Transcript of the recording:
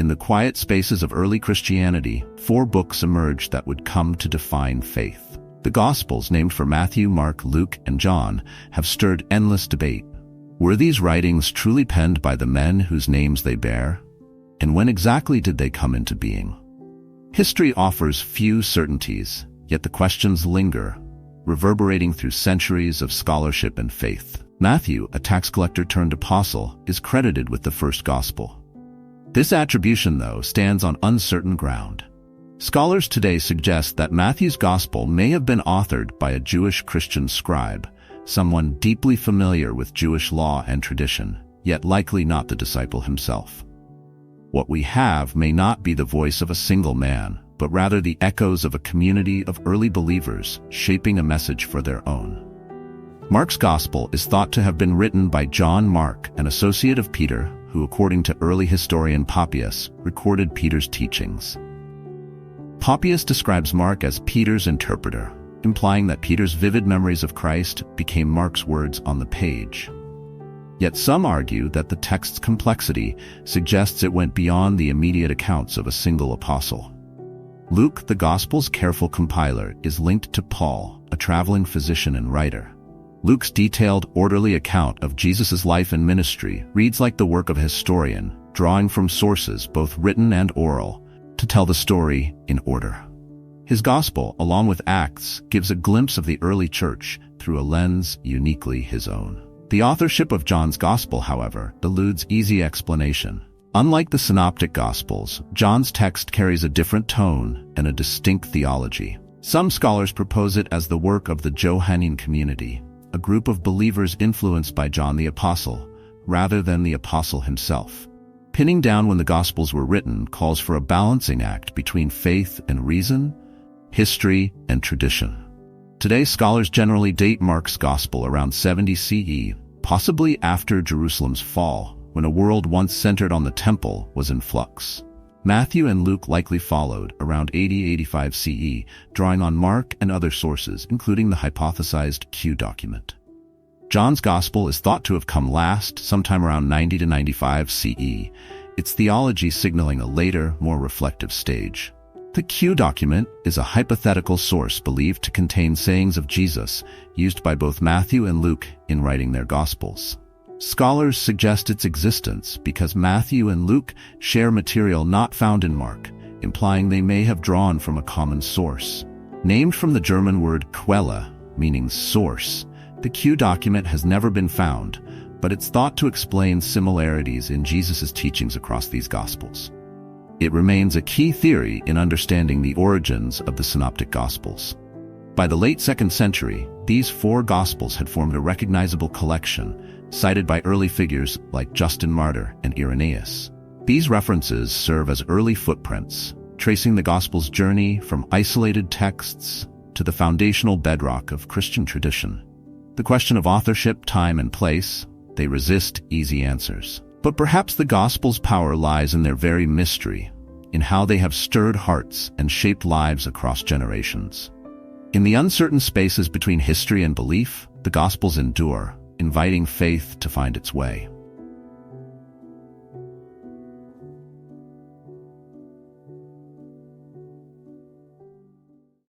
in the quiet spaces of early Christianity, 4 books emerged that would come to define faith. The Gospels, named for Matthew, Mark, Luke, and John, have stirred endless debate. Were these writings truly penned by the men whose names they bear? And when exactly did they come into being? History offers few certainties, yet the questions linger, reverberating through centuries of scholarship and faith. Matthew, a tax collector turned apostle, is credited with the first gospel. This attribution, though, stands on uncertain ground. Scholars today suggest that Matthew's gospel may have been authored by a Jewish Christian scribe, someone deeply familiar with Jewish law and tradition, yet likely not the disciple himself. What we have may not be the voice of a single man, but rather the echoes of a community of early believers shaping a message for their own. Mark's gospel is thought to have been written by John Mark, an associate of Peter, who, according to early historian Papias, recorded Peter's teachings. Papias describes Mark as Peter's interpreter, implying that Peter's vivid memories of Christ became Mark's words on the page. Yet some argue that the text's complexity suggests it went beyond the immediate accounts of a single apostle. Luke, the Gospel's careful compiler, is linked to Paul, a traveling physician and writer. Luke's detailed, orderly account of Jesus' life and ministry reads like the work of a historian, drawing from sources, both written and oral, to tell the story in order. His Gospel, along with Acts, gives a glimpse of the early church through a lens uniquely his own. The authorship of John's Gospel, however, eludes easy explanation. Unlike the synoptic Gospels, John's text carries a different tone and a distinct theology. Some scholars propose it as the work of the Johannine community, a group of believers influenced by John the Apostle, rather than the Apostle himself. Pinning down when the Gospels were written calls for a balancing act between faith and reason, history and tradition. Today, scholars generally date Mark's Gospel around 70 CE, possibly after Jerusalem's fall, when a world once centered on the temple was in flux. Matthew and Luke likely followed around 80-85 CE, drawing on Mark and other sources, including the hypothesized Q document. John's Gospel is thought to have come last, sometime around 90-95 CE, its theology signaling a later, more reflective stage. The Q document is a hypothetical source believed to contain sayings of Jesus used by both Matthew and Luke in writing their Gospels. Scholars suggest its existence because Matthew and Luke share material not found in Mark, implying they may have drawn from a common source. Named from the German word Quelle, meaning source, the Q document has never been found, but it's thought to explain similarities in Jesus' teachings across these Gospels. It remains a key theory in understanding the origins of the synoptic Gospels. By the late 2nd century, these 4 Gospels had formed a recognizable collection, cited by early figures like Justin Martyr and Irenaeus. These references serve as early footprints, tracing the Gospel's journey from isolated texts to the foundational bedrock of Christian tradition. The question of authorship, time, and place, they resist easy answers. But perhaps the Gospel's power lies in their very mystery, in how they have stirred hearts and shaped lives across generations. In the uncertain spaces between history and belief, the Gospels endure, inviting faith to find its way.